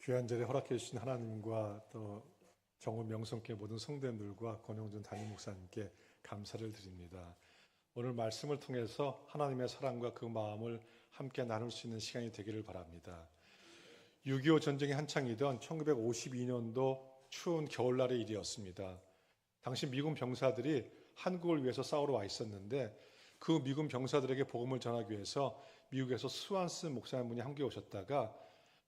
귀한 자리에 허락해 주신 하나님과 또 정원 명성교회 모든 성도님들과 권영준 담임 목사님께 감사를 드립니다. 오늘 말씀을 통해서 하나님의 사랑과 그 마음을 함께 나눌 수 있는 시간이 되기를 바랍니다. 6.25 전쟁이 한창이던 1952년도 추운 겨울날의 일이었습니다. 당시 미군 병사들이 한국을 위해서 싸우러 와 있었는데 그 미군 병사들에게 복음을 전하기 위해서 미국에서 스완스 목사님분이 한국에 오셨다가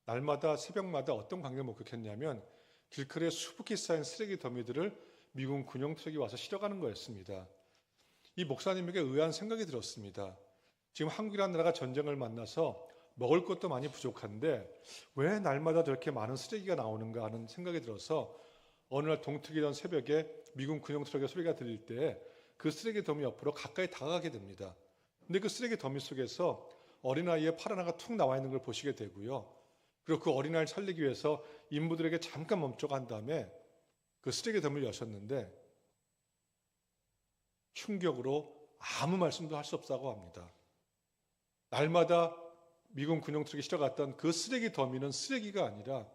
날마다 새벽마다 어떤 광경을 목격했냐면 길거리에 수북히 쌓인 쓰레기 더미들을 미군 군용 트럭이 와서 실어가는 거였습니다. 이 목사님에게 의아한 생각이 들었습니다. 지금 한국이라는 나라가 전쟁을 만나서 먹을 것도 많이 부족한데 왜 날마다 저렇게 많은 쓰레기가 나오는가 하는 생각이 들어서 어느 날 동트기던 새벽에 미군 군용 트럭의 소리가 들릴 때 그 쓰레기 더미 옆으로 가까이 다가가게 됩니다. 근데 그 쓰레기 더미 속에서 어린아이의 팔 하나가 툭 나와 있는 걸 보시게 되고요. 그리고 그 어린아이를 살리기 위해서 인부들에게 잠깐 멈춰가 한 다음에 그 쓰레기 더미를 여셨는데 충격으로 아무 말씀도 할 수 없다고 합니다. 날마다 미군 군용 트럭이 실어갔던 그 쓰레기 더미는 쓰레기가 아니라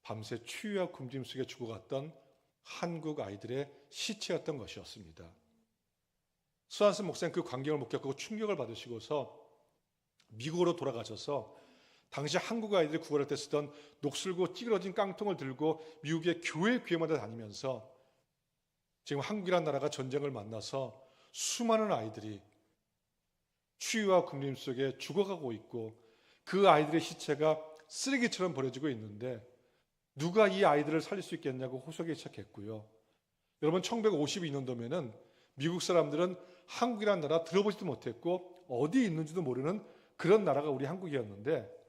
밤새 추위와 굶주림 속에 죽어갔던 한국 아이들의 시체였던 것이었습니다. 스완스 목사님 그 광경을 목격하고 충격을 받으시고서 미국으로 돌아가셔서 당시 한국 아이들이 구걸할 때 쓰던 녹슬고 찌그러진 깡통을 들고 미국의 교회 교회마다 다니면서 지금 한국이라는 나라가 전쟁을 만나서 수많은 아이들이 추위와 굶주림 속에 죽어가고 있고 그 아이들의 시체가 쓰레기처럼 버려지고 있는데 누가 이 아이들을 살릴 수 있겠냐고 호소하기 시작했고요. 여러분 1952년도면은 미국 사람들은 한국이라는 나라 들어보지도 못했고 어디 있는지도 모르는 그런 나라가 우리 한국이었는데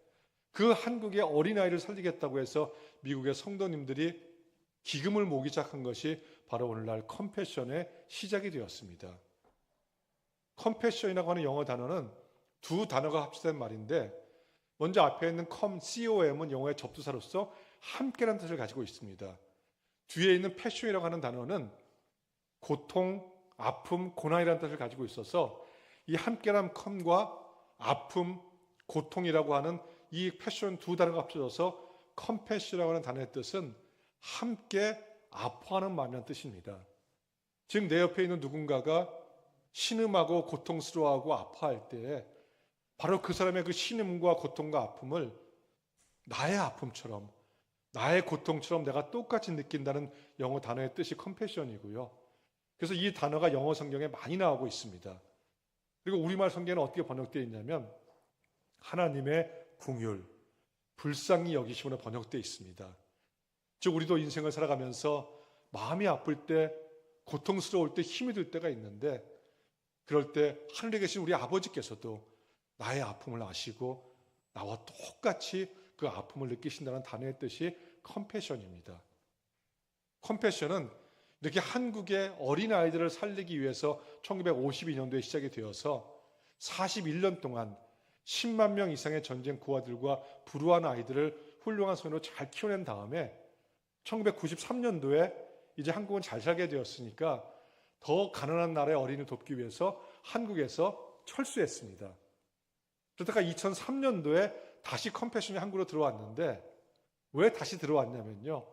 그 한국의 어린아이를 살리겠다고 해서 미국의 성도님들이 기금을 모으기 시작한 것이 바로 오늘날 컴패션의 시작이 되었습니다. 컴패션이라고 하는 영어 단어는 두 단어가 합치된 말인데 먼저 앞에 있는 COM은 영어의 접두사로서 함께라는 뜻을 가지고 있습니다. 뒤에 있는 패션이라고 하는 단어는 고통, 아픔, 고난이라는 뜻을 가지고 있어서 이 함께란 컴과 아픔, 고통이라고 하는 이 패션 두 단어가 합쳐져서 컴패션이라고 하는 단어의 뜻은 함께 아파하는 마음이라는 뜻입니다. 즉 내 옆에 있는 누군가가 신음하고 고통스러워하고 아파할 때 바로 그 사람의 그 신음과 고통과 아픔을 나의 아픔처럼 나의 고통처럼 내가 똑같이 느낀다는 영어 단어의 뜻이 컴패션이고요. 그래서 이 단어가 영어 성경에 많이 나오고 있습니다. 그리고 우리말 성경에는 어떻게 번역되어 있냐면 하나님의 긍휼, 불쌍히 여기심으로 번역되어 있습니다. 즉 우리도 인생을 살아가면서 마음이 아플 때, 고통스러울 때, 힘이 들 때가 있는데 그럴 때 하늘에 계신 우리 아버지께서도 나의 아픔을 아시고 나와 똑같이 그 아픔을 느끼신다는 단어의 뜻이 컴패션입니다. 컴패션은 이렇게 한국의 어린아이들을 살리기 위해서 1952년도에 시작이 되어서 41년 동안 10만 명 이상의 전쟁 고아들과 불우한 아이들을 훌륭한 소년으로 잘 키워낸 다음에 1993년도에 이제 한국은 잘 살게 되었으니까 더 가난한 나라의 어린이를 돕기 위해서 한국에서 철수했습니다. 그러다가 2003년도에 다시 컴패션이 한국으로 들어왔는데 왜 다시 들어왔냐면요.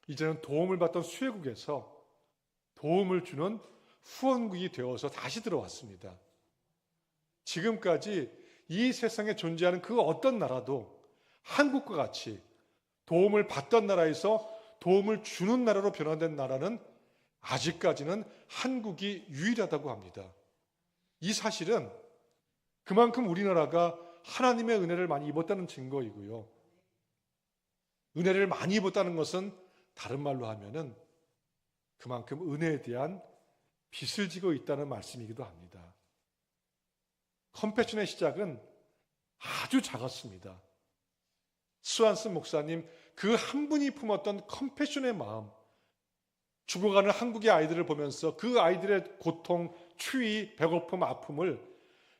이제는 도움을 받던 수혜국에서 도움을 주는 후원국이 되어서 다시 들어왔습니다. 지금까지 이 세상에 존재하는 그 어떤 나라도 한국과 같이 도움을 받던 나라에서 도움을 주는 나라로 변화된 나라는 아직까지는 한국이 유일하다고 합니다. 이 사실은 그만큼 우리나라가 하나님의 은혜를 많이 입었다는 증거이고요. 은혜를 많이 입었다는 것은 다른 말로 하면은 그만큼 은혜에 대한 빚을 지고 있다는 말씀이기도 합니다. 컴패션의 시작은 아주 작았습니다. 스완스 목사님 그 한 분이 품었던 컴패션의 마음, 죽어가는 한국의 아이들을 보면서 그 아이들의 고통, 추위, 배고픔, 아픔을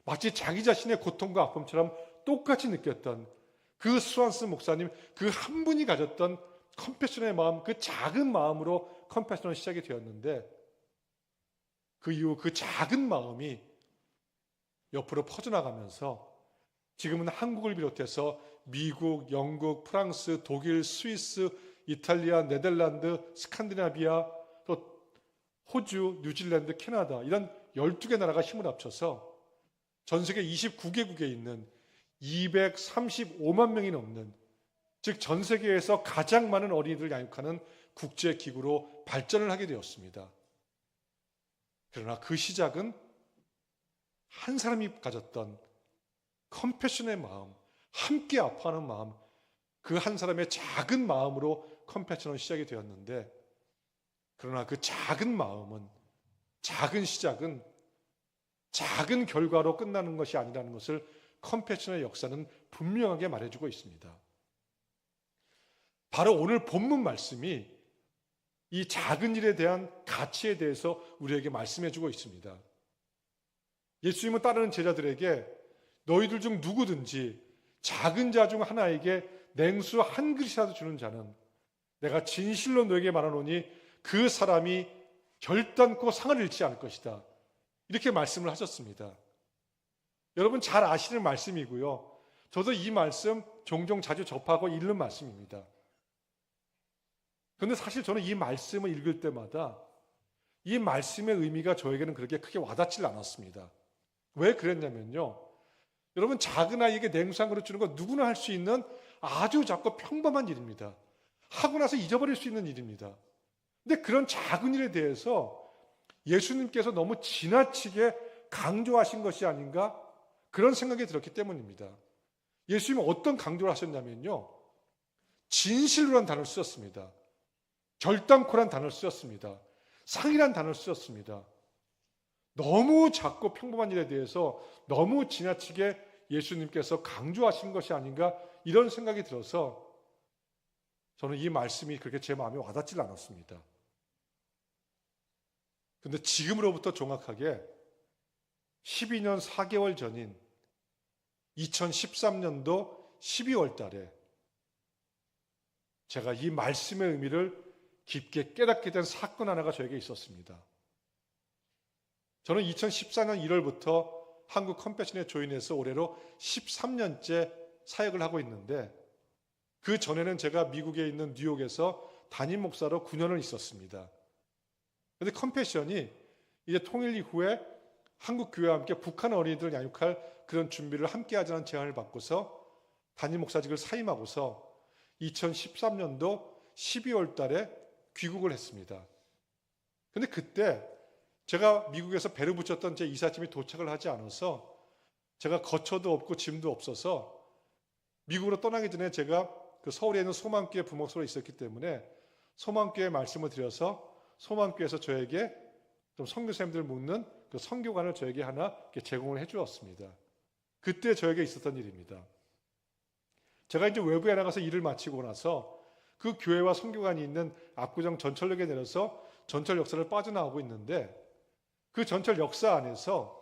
마치 자기 자신의 고통과 아픔처럼 똑같이 느꼈던 그 스완스 목사님 그 한 분이 가졌던 컴패션의 마음, 그 작은 마음으로 컴패션은 시작이 되었는데 그 이후 그 작은 마음이 옆으로 퍼져나가면서 지금은 한국을 비롯해서 미국, 영국, 프랑스, 독일, 스위스, 이탈리아, 네덜란드, 스칸디나비아, 또 호주, 뉴질랜드, 캐나다 이런 12개 나라가 힘을 합쳐서 전 세계 29개국에 있는 235만 명이 넘는, 즉 전 세계에서 가장 많은 어린이들을 양육하는 국제기구로 발전을 하게 되었습니다. 그러나 그 시작은 한 사람이 가졌던 컴패션의 마음, 함께 아파하는 마음, 그 한 사람의 작은 마음으로 컴패션은 시작이 되었는데, 그러나 그 작은 마음은, 작은 시작은 작은 결과로 끝나는 것이 아니라는 것을 컴패션의 역사는 분명하게 말해주고 있습니다. 바로 오늘 본문 말씀이 이 작은 일에 대한 가치에 대해서 우리에게 말씀해주고 있습니다. 예수님은 따르는 제자들에게 너희들 중 누구든지 작은 자 중 하나에게 냉수 한 그릇이라도 주는 자는 내가 진실로 너에게 말하노니 그 사람이 결단코 상을 잃지 않을 것이다. 이렇게 말씀을 하셨습니다. 여러분 잘 아시는 말씀이고요. 저도 이 말씀 종종 자주 접하고 읽는 말씀입니다. 그런데 사실 저는 이 말씀을 읽을 때마다 이 말씀의 의미가 저에게는 그렇게 크게 와닿지 않았습니다. 왜 그랬냐면요. 여러분 작은 아이에게 냉수 한 그릇 주는 건 누구나 할 수 있는 아주 작고 평범한 일입니다. 하고 나서 잊어버릴 수 있는 일입니다. 근데 그런 작은 일에 대해서 예수님께서 너무 지나치게 강조하신 것이 아닌가 그런 생각이 들었기 때문입니다. 예수님은 어떤 강조를 하셨냐면요. 진실로란 단어를 쓰셨습니다. 결단코란 단어를 쓰셨습니다. 상이란 단어를 쓰셨습니다. 너무 작고 평범한 일에 대해서 너무 지나치게 예수님께서 강조하신 것이 아닌가 이런 생각이 들어서 저는 이 말씀이 그렇게 제 마음에 와닿지 않았습니다. 그런데 지금으로부터 정확하게 12년 4개월 전인 2013년도 12월 달에 제가 이 말씀의 의미를 깊게 깨닫게 된 사건 하나가 저에게 있었습니다. 저는 2014년 1월부터 한국 컴패션에 조인해서 올해로 13년째 사역을 하고 있는데 그 전에는 제가 미국에 있는 뉴욕에서 담임 목사로 9년을 있었습니다. 그런데 컴패션이 이제 통일 이후에 한국 교회와 함께 북한 어린이들을 양육할 그런 준비를 함께 하자는 제안을 받고서 담임 목사직을 사임하고서 2013년도 12월 달에 귀국을 했습니다. 그런데 그때 제가 미국에서 배를 붙였던 제 이삿짐이 도착을 하지 않아서 제가 거처도 없고 짐도 없어서 미국으로 떠나기 전에 제가 그 서울에 있는 소망교회 부목소로 있었기 때문에 소망교회 말씀을 드려서 소망교회에서 저에게 좀 선교사님들 묻는 그 선교관을 저에게 하나 제공을 해주었습니다. 그때 저에게 있었던 일입니다. 제가 이제 외부에 나가서 일을 마치고 나서 그 교회와 선교관이 있는 압구정 전철역에 내려서 전철 역사를 빠져나오고 있는데 그 전철 역사 안에서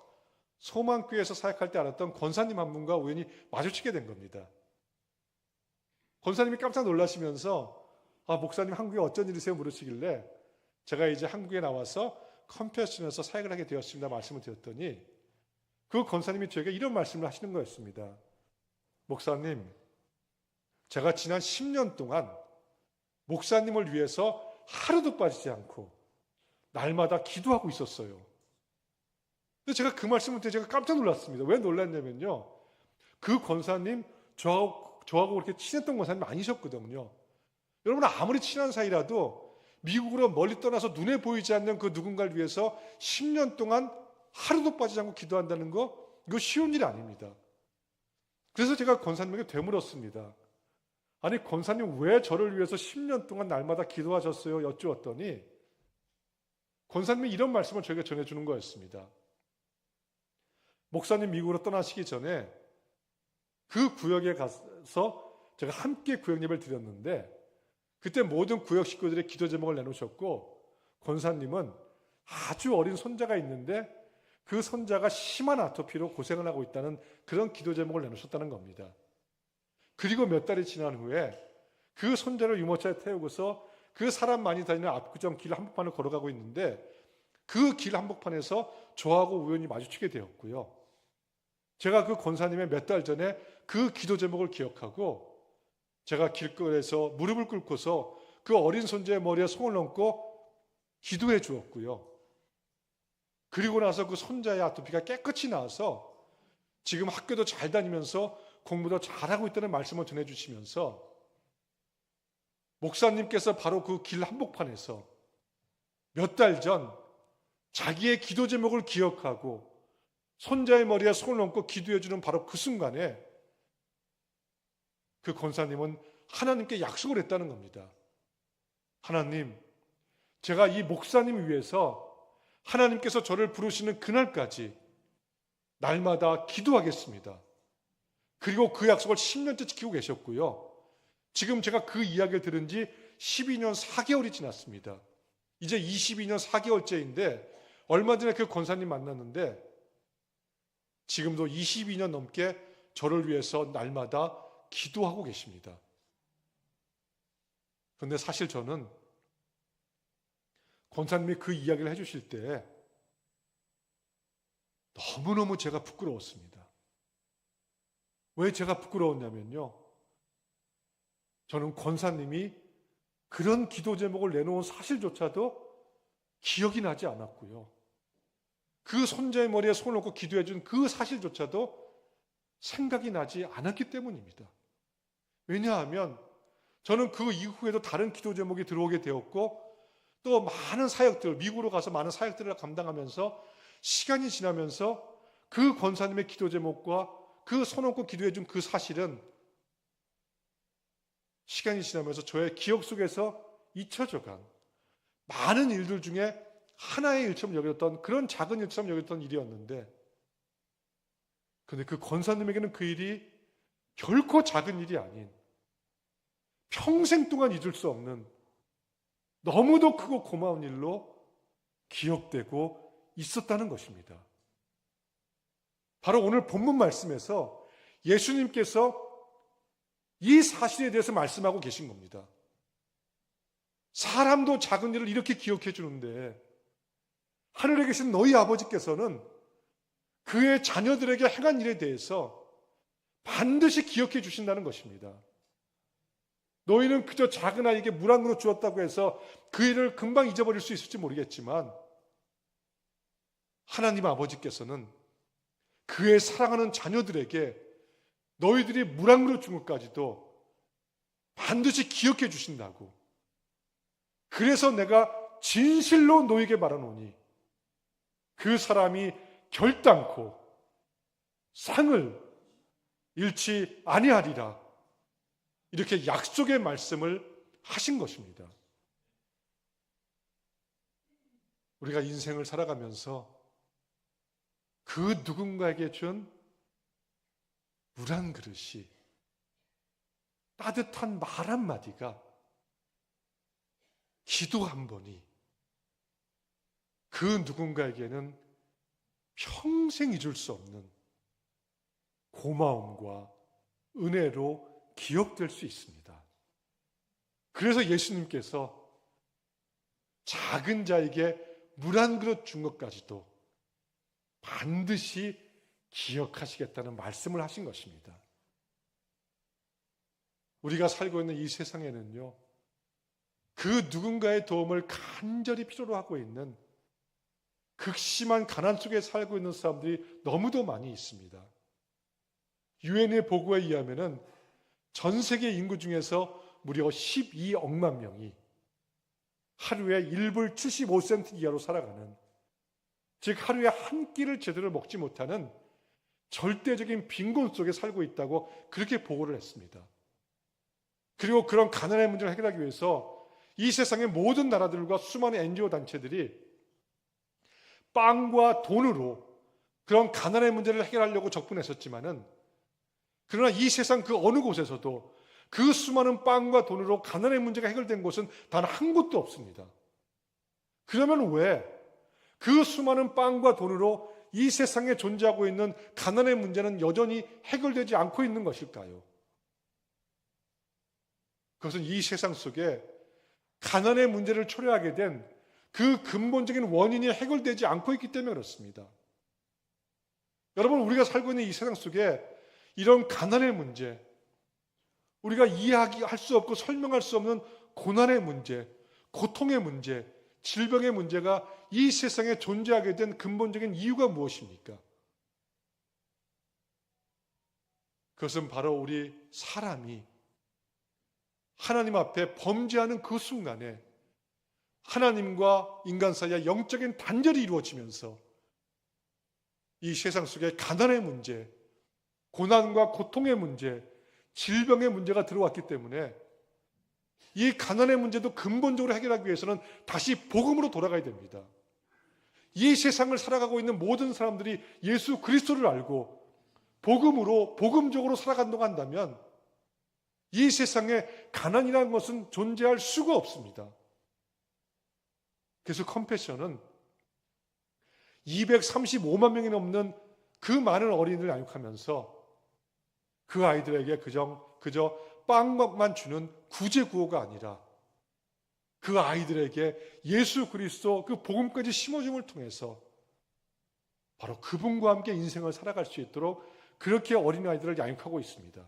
소망교회에서 사역할 때 알았던 권사님 한 분과 우연히 마주치게 된 겁니다. 권사님이 깜짝 놀라시면서 목사님 한국에 어쩐 일이세요? 물으시길래 제가 이제 한국에 나와서 컴패션에서 사역을 하게 되었습니다. 말씀을 드렸더니 그 권사님이 저에게 이런 말씀을 하시는 거였습니다. 목사님, 제가 지난 10년 동안 목사님을 위해서 하루도 빠지지 않고 날마다 기도하고 있었어요. 근데 제가 그 말씀을 듣고 제가 깜짝 놀랐습니다. 왜 놀랐냐면요. 그 권사님 저하고 그렇게 친했던 권사님 아니셨거든요. 여러분 아무리 친한 사이라도 미국으로 멀리 떠나서 눈에 보이지 않는 그 누군가를 위해서 10년 동안 하루도 빠지지 않고 기도한다는 거 이거 쉬운 일이 아닙니다. 그래서 제가 권사님에게 되물었습니다. 아니 권사님 왜 저를 위해서 10년 동안 날마다 기도하셨어요? 여쭈었더니 권사님이 이런 말씀을 저에게 전해주는 거였습니다. 목사님 미국으로 떠나시기 전에 그 구역에 가서 제가 함께 구역 예배를 드렸는데 그때 모든 구역 식구들의 기도 제목을 내놓으셨고 권사님은 아주 어린 손자가 있는데 그 손자가 심한 아토피로 고생을 하고 있다는 그런 기도 제목을 내놓으셨다는 겁니다. 그리고 몇 달이 지난 후에 그 손자를 유모차에 태우고서 그 사람 많이 다니는 압구정 길 한복판을 걸어가고 있는데 그 길 한복판에서 저하고 우연히 마주치게 되었고요. 제가 그 권사님의 몇 달 전에 그 기도 제목을 기억하고 제가 길거리에서 무릎을 꿇고서 그 어린 손자의 머리에 손을 얹고 기도해 주었고요. 그리고 나서 그 손자의 아토피가 깨끗이 나와서 지금 학교도 잘 다니면서 공부도 잘하고 있다는 말씀을 전해주시면서 목사님께서 바로 그 길 한복판에서 몇 달 전 자기의 기도 제목을 기억하고 손자의 머리에 손을 얹고 기도해 주는 바로 그 순간에 그 권사님은 하나님께 약속을 했다는 겁니다. 하나님, 제가 이 목사님 위해서 하나님께서 저를 부르시는 그날까지 날마다 기도하겠습니다. 그리고 그 약속을 10년째 지키고 계셨고요. 지금 제가 그 이야기를 들은 지 12년 4개월이 지났습니다. 이제 22년 4개월째인데 얼마 전에 그 권사님 만났는데 지금도 22년 넘게 저를 위해서 날마다 기도하고 계십니다. 그런데 사실 저는 권사님이 그 이야기를 해주실 때 너무너무 제가 부끄러웠습니다. 왜 제가 부끄러웠냐면요. 저는 권사님이 그런 기도 제목을 내놓은 사실조차도 기억이 나지 않았고요. 그 손자의 머리에 손을 얹고 기도해 준 그 사실조차도 생각이 나지 않았기 때문입니다. 왜냐하면 저는 그 이후에도 다른 기도 제목이 들어오게 되었고 또 많은 사역들, 미국으로 가서 많은 사역들을 감당하면서 시간이 지나면서 그 권사님의 기도 제목과 그 손 얹고 기도해 준 그 사실은 시간이 지나면서 저의 기억 속에서 잊혀져간 많은 일들 중에 하나의 일처럼 여겼던 그런 작은 일처럼 여겼던 일이었는데 그런데 그 권사님에게는 그 일이 결코 작은 일이 아닌 평생 동안 잊을 수 없는 너무도 크고 고마운 일로 기억되고 있었다는 것입니다. 바로 오늘 본문 말씀에서 예수님께서 이 사실에 대해서 말씀하고 계신 겁니다. 사람도 작은 일을 이렇게 기억해 주는데 하늘에 계신 너희 아버지께서는 그의 자녀들에게 행한 일에 대해서 반드시 기억해 주신다는 것입니다. 너희는 그저 작은 아이에게 물 한 그릇 주었다고 해서 그 일을 금방 잊어버릴 수 있을지 모르겠지만 하나님 아버지께서는 그의 사랑하는 자녀들에게 너희들이 물 한 그릇 준 것까지도 반드시 기억해 주신다고. 그래서 내가 진실로 너희에게 말하노니 그 사람이 결단코 상을 잃지 아니하리라. 이렇게 약속의 말씀을 하신 것입니다. 우리가 인생을 살아가면서 그 누군가에게 준 물 한 그릇이, 따뜻한 말 한마디가, 기도 한 번이 그 누군가에게는 평생 잊을 수 없는 고마움과 은혜로 기억될 수 있습니다. 그래서 예수님께서 작은 자에게 물 한 그릇 준 것까지도 반드시 기억하시겠다는 말씀을 하신 것입니다. 우리가 살고 있는 이 세상에는요, 그 누군가의 도움을 간절히 필요로 하고 있는 극심한 가난 속에 살고 있는 사람들이 너무도 많이 있습니다. 유엔의 보고에 의하면은 전 세계 인구 중에서 무려 12억만 명이 하루에 1불 75센트 이하로 살아가는, 즉 하루에 한 끼를 제대로 먹지 못하는 절대적인 빈곤 속에 살고 있다고 그렇게 보고를 했습니다. 그리고 그런 가난의 문제를 해결하기 위해서 이 세상의 모든 나라들과 수많은 NGO 단체들이 빵과 돈으로 그런 가난의 문제를 해결하려고 적분했었지만은, 그러나 이 세상 그 어느 곳에서도 그 수많은 빵과 돈으로 가난의 문제가 해결된 곳은 단 한 곳도 없습니다. 그러면 왜 그 수많은 빵과 돈으로 이 세상에 존재하고 있는 가난의 문제는 여전히 해결되지 않고 있는 것일까요? 그것은 이 세상 속에 가난의 문제를 초래하게 된 그 근본적인 원인이 해결되지 않고 있기 때문에 그렇습니다. 여러분, 우리가 살고 있는 이 세상 속에 이런 가난의 문제, 우리가 이해할 수 없고 설명할 수 없는 고난의 문제, 고통의 문제, 질병의 문제가 이 세상에 존재하게 된 근본적인 이유가 무엇입니까? 그것은 바로 우리 사람이 하나님 앞에 범죄하는 그 순간에 하나님과 인간 사이에 영적인 단절이 이루어지면서 이 세상 속에 가난의 문제, 고난과 고통의 문제, 질병의 문제가 들어왔기 때문에 이 가난의 문제도 근본적으로 해결하기 위해서는 다시 복음으로 돌아가야 됩니다. 이 세상을 살아가고 있는 모든 사람들이 예수 그리스도를 알고 복음으로 복음적으로 살아간다고 한다면 이 세상에 가난이라는 것은 존재할 수가 없습니다. 그래서 컴패션은 235만 명이 넘는 그 많은 어린이를 양육하면서 그 아이들에게 그저 빵만 주는 구제구호가 아니라 그 아이들에게 예수 그리스도 그 복음까지 심어줌을 통해서 바로 그분과 함께 인생을 살아갈 수 있도록 그렇게 어린아이들을 양육하고 있습니다.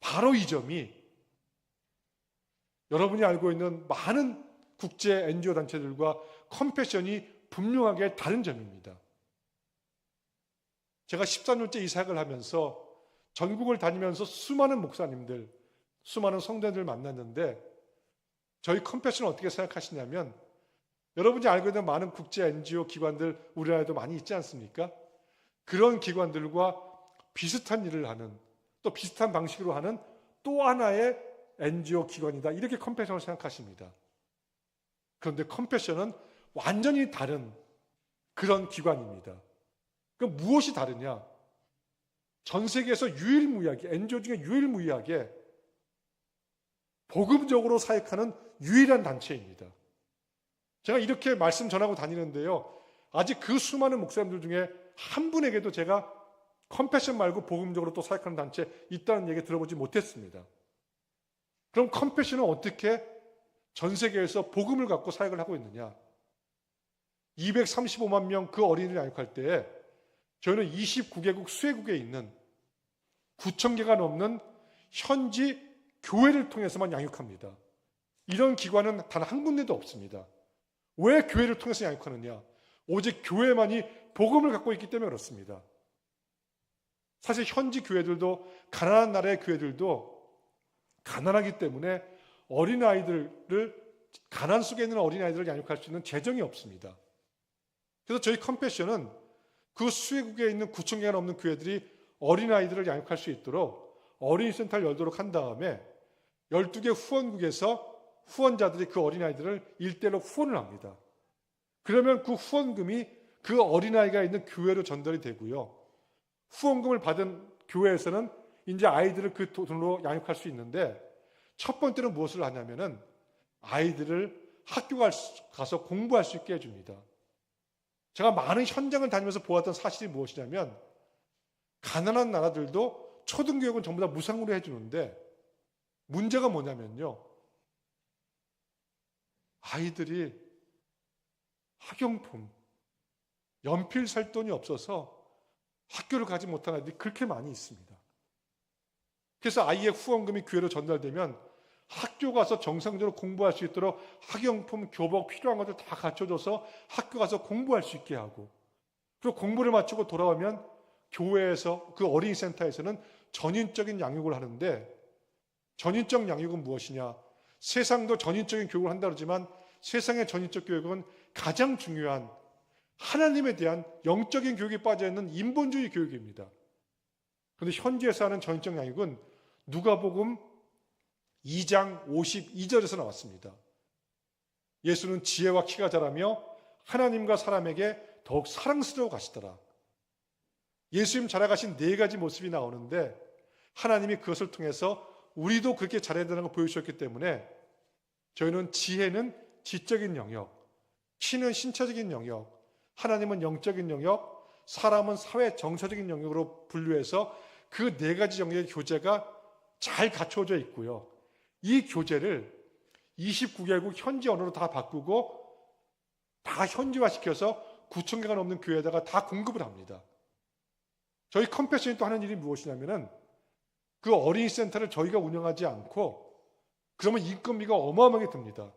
바로 이 점이 여러분이 알고 있는 많은 국제 NGO 단체들과 컴패션이 분명하게 다른 점입니다. 제가 13년째 이사학을 하면서 전국을 다니면서 수많은 목사님들, 수많은 성도들 만났는데 저희 컴패션을 어떻게 생각하시냐면 여러분이 알고 있는 많은 국제 NGO 기관들 우리나라에도 많이 있지 않습니까? 그런 기관들과 비슷한 일을 하는 또 비슷한 방식으로 하는 또 하나의 NGO 기관이다. 이렇게 컴패션을 생각하십니다. 그런데 컴패션은 완전히 다른 그런 기관입니다. 그럼 무엇이 다르냐? 전 세계에서 유일무이하게, NGO 중에 유일무이하게 복음적으로 사역하는 유일한 단체입니다. 제가 이렇게 말씀 전하고 다니는데요. 아직 그 수많은 목사님들 중에 한 분에게도 제가 컴패션 말고 복음적으로 또 사역하는 단체 있다는 얘기 들어보지 못했습니다. 그럼 컴패션은 어떻게 전 세계에서 복음을 갖고 사역을 하고 있느냐? 235만 명 그 어린이를 양육할 때에 저희는 29개국 수혜국에 있는 9,000개가 넘는 현지 교회를 통해서만 양육합니다. 이런 기관은 단 한 군데도 없습니다. 왜 교회를 통해서 양육하느냐? 오직 교회만이 복음을 갖고 있기 때문에 그렇습니다. 사실 현지 교회들도 가난한 나라의 교회들도 가난하기 때문에 가난 속에 있는 어린아이들을 양육할 수 있는 재정이 없습니다. 그래서 저희 컴패션은 그 수혜국에 있는 9,000개가 넘는 교회들이 어린아이들을 양육할 수 있도록 어린이센터를 열도록 한 다음에 12개 후원국에서 후원자들이 그 어린아이들을 일대로 후원을 합니다. 그러면 그 후원금이 그 어린아이가 있는 교회로 전달이 되고요. 후원금을 받은 교회에서는 이제 아이들을 그 돈으로 양육할 수 있는데 첫 번째는 무엇을 하냐면은 아이들을 학교 가서 공부할 수 있게 해줍니다. 제가 많은 현장을 다니면서 보았던 사실이 무엇이냐면 가난한 나라들도 초등교육은 전부 다 무상으로 해주는데 문제가 뭐냐면요. 아이들이 학용품, 연필 살 돈이 없어서 학교를 가지 못한 아이들이 그렇게 많이 있습니다. 그래서 아이의 후원금이 교회로 전달되면 학교 가서 정상적으로 공부할 수 있도록 학용품, 교복 필요한 것들 다 갖춰줘서 학교 가서 공부할 수 있게 하고 그리고 공부를 마치고 돌아오면 교회에서 그 어린이센터에서는 전인적인 양육을 하는데 전인적 양육은 무엇이냐? 세상도 전인적인 교육을 한다 그러지만 세상의 전인적 교육은 가장 중요한 하나님에 대한 영적인 교육이 빠져있는 인본주의 교육입니다. 그런데 현지에서 하는 전인적 양육은 누가복음 2장 52절에서 나왔습니다. 예수는 지혜와 키가 자라며 하나님과 사람에게 더욱 사랑스러워 가시더라. 예수님 자라가신 네 가지 모습이 나오는데 하나님이 그것을 통해서 우리도 그렇게 잘해야 되는 걸 보여주셨기 때문에 저희는 지혜는 지적인 영역, 키는 신체적인 영역, 하나님은 영적인 영역, 사람은 사회 정서적인 영역으로 분류해서 그 네 가지 영역의 교재가 잘 갖춰져 있고요. 이 교재를 29개국 현지 언어로 다 바꾸고 다 현지화시켜서 9,000개가 넘는 교회에다가 다 공급을 합니다. 저희 컴패션이 또 하는 일이 무엇이냐면은 그 어린이 센터를 저희가 운영하지 않고 그러면 인건비가 어마어마하게 듭니다.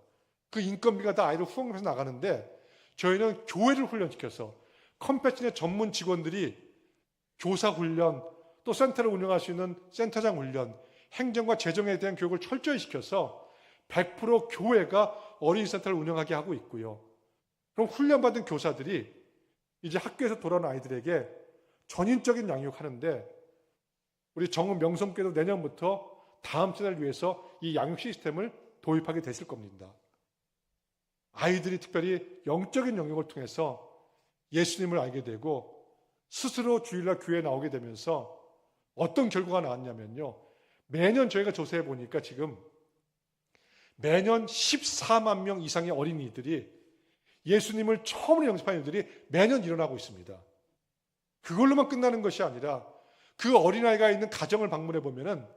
그 인건비가 다 아이를 후원금에서 나가는데 저희는 교회를 훈련시켜서 컴패션의 전문 직원들이 교사 훈련, 또 센터를 운영할 수 있는 센터장 훈련, 행정과 재정에 대한 교육을 철저히 시켜서 100% 교회가 어린이 센터를 운영하게 하고 있고요. 그럼 훈련받은 교사들이 이제 학교에서 돌아온 아이들에게 전인적인 양육하는데 우리 정읍 명성교회도 내년부터 다음 세대를 위해서 이 양육 시스템을 도입하게 되실 겁니다. 아이들이 특별히 영적인 영역을 통해서 예수님을 알게 되고 스스로 주일날 교회에 나오게 되면서 어떤 결과가 나왔냐면요. 매년 저희가 조사해 보니까 지금 매년 14만 명 이상의 어린이들이 예수님을 처음으로 영접하는 일들이 매년 일어나고 있습니다. 그걸로만 끝나는 것이 아니라 그 어린아이가 있는 가정을 방문해 보면은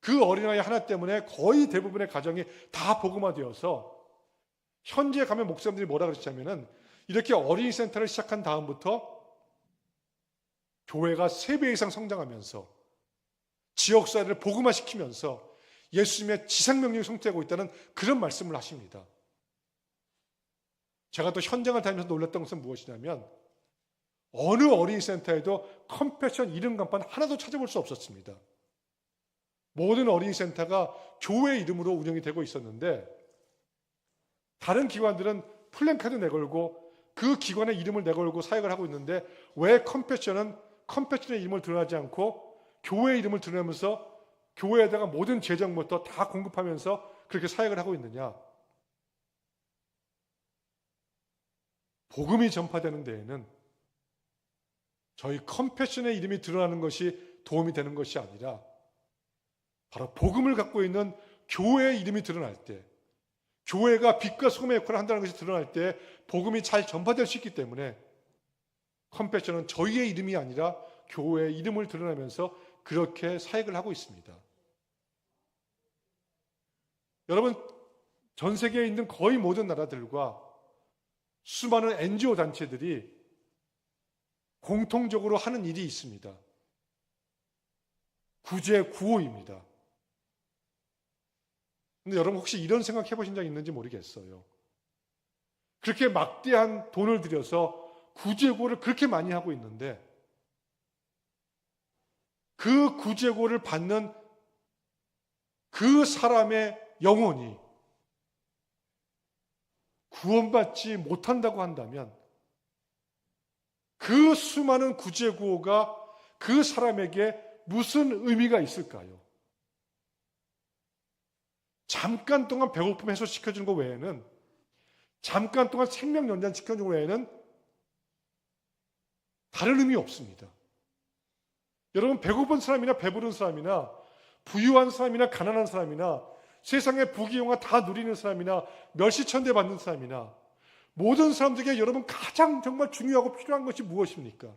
그 어린아이 하나 때문에 거의 대부분의 가정이 다 복음화되어서 현재 가면 목사님들이 뭐라 그러시냐면은 이렇게 어린이 센터를 시작한 다음부터 교회가 3배 이상 성장하면서 지역사회를 복음화시키면서 예수님의 지상명령이 성취되고 있다는 그런 말씀을 하십니다. 제가 또 현장을 다니면서 놀랐던 것은 무엇이냐면 어느 어린이 센터에도 컴패션 이름 간판 하나도 찾아볼 수 없었습니다. 모든 어린이 센터가 교회 이름으로 운영이 되고 있었는데 다른 기관들은 플랜카드 내걸고 그 기관의 이름을 내걸고 사역을 하고 있는데 왜 컴패션은 컴패션의 이름을 드러나지 않고 교회의 이름을 드러내면서 교회에다가 모든 재정부터 다 공급하면서 그렇게 사역을 하고 있느냐? 복음이 전파되는 데에는 저희 컴패션의 이름이 드러나는 것이 도움이 되는 것이 아니라 바로 복음을 갖고 있는 교회의 이름이 드러날 때 교회가 빛과 소금의 역할을 한다는 것이 드러날 때 복음이 잘 전파될 수 있기 때문에 컴패션은 저희의 이름이 아니라 교회의 이름을 드러내면서 그렇게 사역을 하고 있습니다. 여러분, 전 세계에 있는 거의 모든 나라들과 수많은 NGO 단체들이 공통적으로 하는 일이 있습니다. 구제 구호입니다. 근데 여러분 혹시 이런 생각 해보신 적 있는지 모르겠어요. 그렇게 막대한 돈을 들여서 구제구호를 그렇게 많이 하고 있는데 그 구제구호를 받는 그 사람의 영혼이 구원받지 못한다고 한다면 그 수많은 구제구호가 그 사람에게 무슨 의미가 있을까요? 잠깐 동안 배고픔 해소시켜주는 것 외에는 잠깐 동안 생명 연장시켜주는 것 외에는 다른 의미 없습니다. 여러분 배고픈 사람이나 배부른 사람이나 부유한 사람이나 가난한 사람이나 세상의 부귀영화 다 누리는 사람이나 멸시천대 받는 사람이나 모든 사람들에게 여러분 가장 정말 중요하고 필요한 것이 무엇입니까?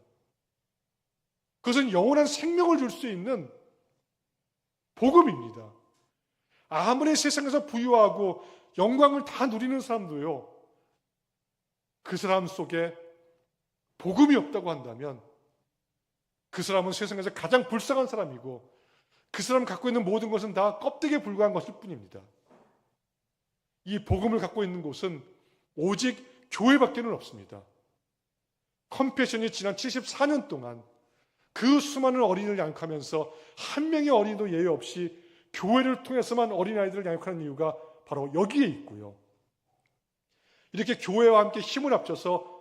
그것은 영원한 생명을 줄 수 있는 복음입니다. 아무리 세상에서 부유하고 영광을 다 누리는 사람도요, 그 사람 속에 복음이 없다고 한다면 그 사람은 세상에서 가장 불쌍한 사람이고 그 사람이 갖고 있는 모든 것은 다 껍데기에 불과한 것일 뿐입니다. 이 복음을 갖고 있는 곳은 오직 교회밖에는 없습니다. 컴패션이 지난 74년 동안 그 수많은 어린이를 양육하면서 한 명의 어린이도 예외 없이 교회를 통해서만 어린아이들을 양육하는 이유가 바로 여기에 있고요. 이렇게 교회와 함께 힘을 합쳐서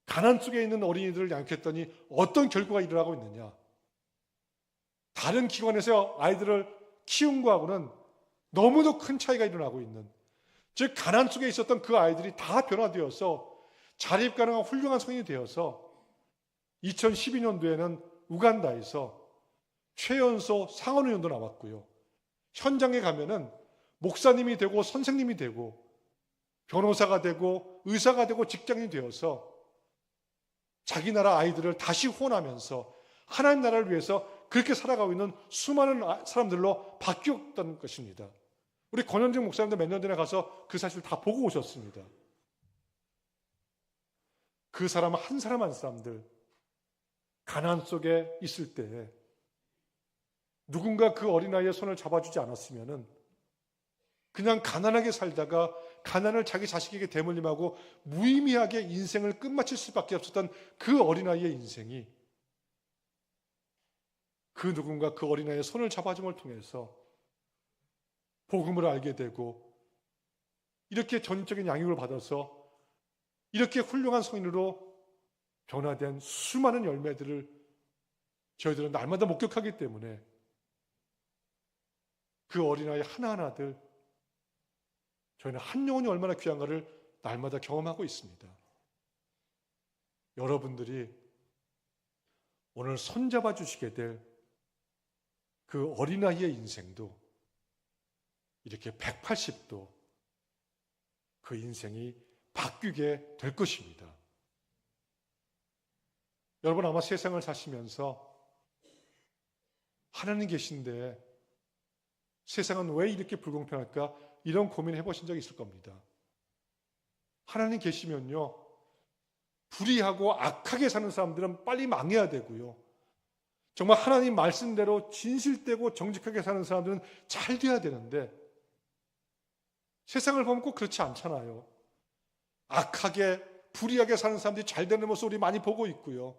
가난 속에 있는 어린이들을 양육했더니 어떤 결과가 일어나고 있느냐? 다른 기관에서 아이들을 키운 거하고는 너무도 큰 차이가 일어나고 있는, 즉 가난 속에 있었던 그 아이들이 다 변화되어서 자립 가능한 훌륭한 성인이 되어서 2012년도에는 우간다에서 최연소 상원의원도 나왔고요. 현장에 가면은 목사님이 되고 선생님이 되고 변호사가 되고 의사가 되고 직장인이 되어서 자기 나라 아이들을 다시 후원하면서 하나님 나라를 위해서 그렇게 살아가고 있는 수많은 사람들로 바뀌었던 것입니다. 우리 권현중 목사님도 몇 년 전에 가서 그 사실 다 보고 오셨습니다. 그 사람 한 사람 한 사람들, 가난 속에 있을 때 누군가 그 어린아이의 손을 잡아주지 않았으면은 그냥 가난하게 살다가 가난을 자기 자식에게 대물림하고 무의미하게 인생을 끝마칠 수밖에 없었던 그 어린아이의 인생이 그 누군가 그 어린아이의 손을 잡아줌을 통해서 복음을 알게 되고 이렇게 전적인 양육을 받아서 이렇게 훌륭한 성인으로 변화된 수많은 열매들을 저희들은 날마다 목격하기 때문에 그 어린아이 하나하나들 저희는 한 영혼이 얼마나 귀한가를 날마다 경험하고 있습니다. 여러분들이 오늘 손잡아 주시게 될 그 어린아이의 인생도 이렇게 180도 그 인생이 바뀌게 될 것입니다. 여러분 아마 세상을 사시면서 하나님 계신데 세상은 왜 이렇게 불공평할까? 이런 고민을 해보신 적이 있을 겁니다. 하나님 계시면요, 불의하고 악하게 사는 사람들은 빨리 망해야 되고요. 정말 하나님 말씀대로 진실되고 정직하게 사는 사람들은 잘 돼야 되는데 세상을 보면 꼭 그렇지 않잖아요. 악하게 불의하게 사는 사람들이 잘 되는 모습을 우리 많이 보고 있고요.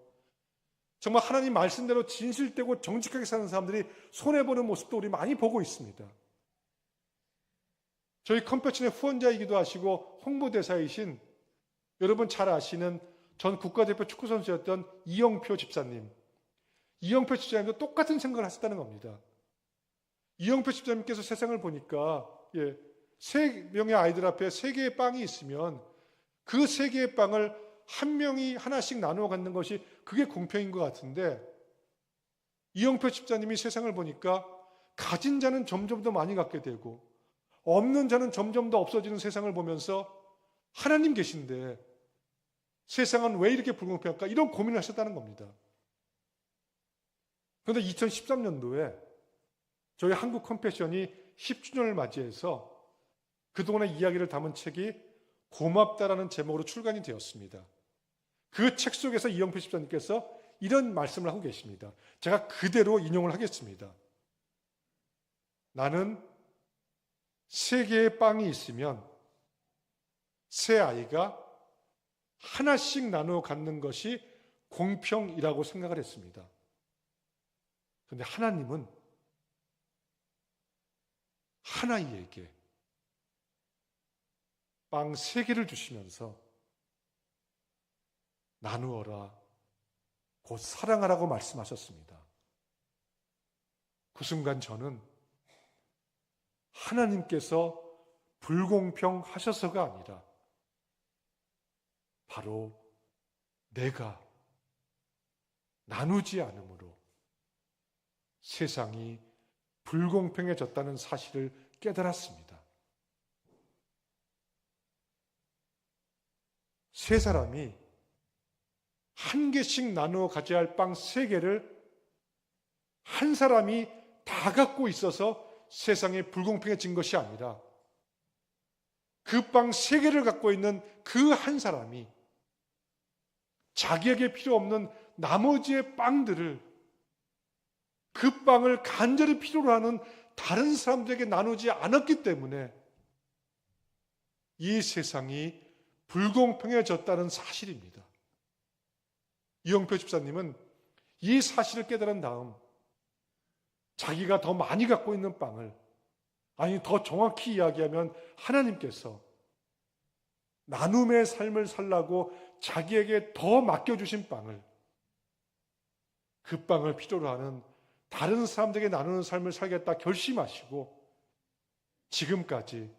정말 하나님 말씀대로 진실되고 정직하게 사는 사람들이 손해보는 모습도 우리 많이 보고 있습니다. 저희 컴패션의 후원자이기도 하시고 홍보대사이신 여러분 잘 아시는 전 국가대표 축구선수였던 이영표 집사님. 이영표 집사님도 똑같은 생각을 하셨다는 겁니다. 이영표 집사님께서 세상을 보니까 세 명의 아이들 앞에 세 개의 빵이 있으면 그 세 개의 빵을 한 명이 하나씩 나누어 갖는 것이 그게 공평인 것 같은데 이영표 집사님이 세상을 보니까 가진 자는 점점 더 많이 갖게 되고 없는 자는 점점 더 없어지는 세상을 보면서 하나님 계신데 세상은 왜 이렇게 불공평할까? 이런 고민을 하셨다는 겁니다. 그런데 2013년도에 저희 한국 컴패션이 10주년을 맞이해서 그동안의 이야기를 담은 책이 고맙다라는 제목으로 출간이 되었습니다. 그 책 속에서 이영표 집사님께서 이런 말씀을 하고 계십니다. 제가 그대로 인용을 하겠습니다. 나는 세 개의 빵이 있으면 세 아이가 하나씩 나누어 갖는 것이 공평이라고 생각을 했습니다. 그런데 하나님은 한 아이에게 빵 세 개를 주시면서 나누어라, 곧 사랑하라고 말씀하셨습니다. 그 순간 저는 하나님께서 불공평하셔서가 아니라 바로 내가 나누지 않음으로 세상이 불공평해졌다는 사실을 깨달았습니다. 세 사람이 한 개씩 나누어 가져야 할 빵 세 개를 한 사람이 다 갖고 있어서 세상에 불공평해진 것이 아니라 그 빵 세 개를 갖고 있는 그 한 사람이 자기에게 필요 없는 나머지의 빵들을 그 빵을 간절히 필요로 하는 다른 사람들에게 나누지 않았기 때문에 이 세상이 불공평해졌다는 사실입니다. 이영표 집사님은 이 사실을 깨달은 다음 자기가 더 많이 갖고 있는 빵을, 아니 더 정확히 이야기하면 하나님께서 나눔의 삶을 살라고 자기에게 더 맡겨주신 빵을, 그 빵을 필요로 하는 다른 사람들에게 나누는 삶을 살겠다 결심하시고 지금까지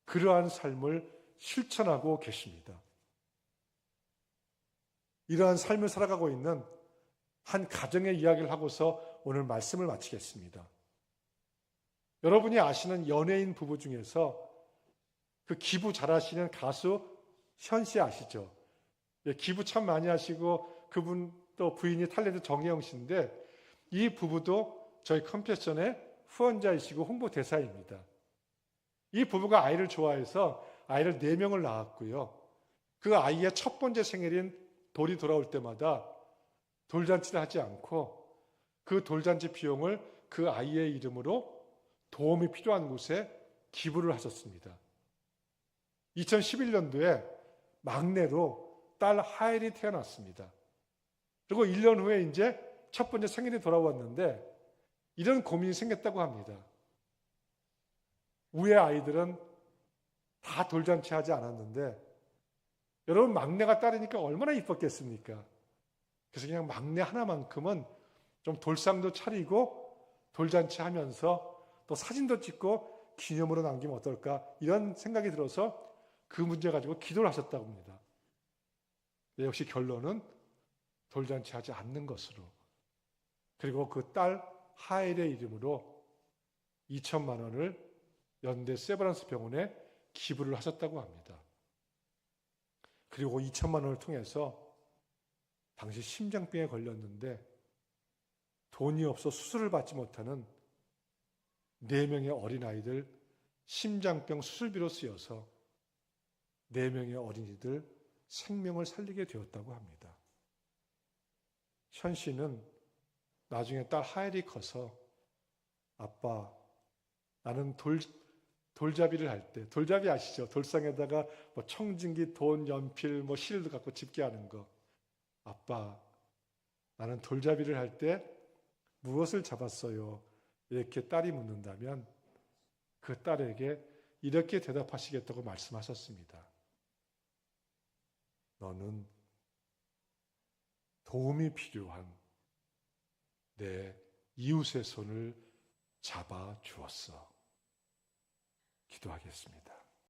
그러한 삶을 실천하고 계십니다. 이러한 삶을 살아가고 있는 한 가정의 이야기를 하고서 오늘 말씀을 마치겠습니다. 여러분이 아시는 연예인 부부 중에서 그 기부 잘하시는 가수 현 씨 아시죠? 기부 참 많이 하시고 그분 또 부인이 탤런트 정혜영 씨인데 이 부부도 저희 컴패션의 후원자이시고 홍보대사입니다. 이 부부가 아이를 좋아해서 아이를 4명을 낳았고요. 그 아이의 첫 번째 생일인 돌이 돌아올 때마다 돌잔치를 하지 않고 그 돌잔치 비용을 그 아이의 이름으로 도움이 필요한 곳에 기부를 하셨습니다. 2011년도에 막내로 딸 하엘이 태어났습니다. 그리고 1년 후에 이제 첫 번째 생일이 돌아왔는데 이런 고민이 생겼다고 합니다. 우리 아이들은 다 돌잔치 하지 않았는데 여러분 막내가 딸이니까 얼마나 이뻤겠습니까? 그래서 그냥 막내 하나만큼은 좀 돌상도 차리고 돌잔치 하면서 또 사진도 찍고 기념으로 남기면 어떨까 이런 생각이 들어서 그 문제 가지고 기도를 하셨다고 합니다. 역시 결론은 돌잔치 하지 않는 것으로 그리고 그 딸 하엘의 이름으로 2천만 원을 연대 세브란스 병원에 기부를 하셨다고 합니다. 그리고 2천만 원을 통해서 당시 심장병에 걸렸는데 돈이 없어 수술을 받지 못하는 4명의 어린아이들 심장병 수술비로 쓰여서 4명의 어린이들 생명을 살리게 되었다고 합니다. 현 씨는 나중에 딸 하엘이 커서 아빠 나는 돌잡이를 할 때 돌잡이 아시죠? 돌상에다가 뭐 청진기, 돈, 연필, 뭐 실도 갖고 집게 하는 거. 아빠 나는 돌잡이를 할 때 무엇을 잡았어요? 이렇게 딸이 묻는다면 그 딸에게 이렇게 대답하시겠다고 말씀하셨습니다. 너는 도움이 필요한 내 이웃의 손을 잡아 주었어. 기도하겠습니다.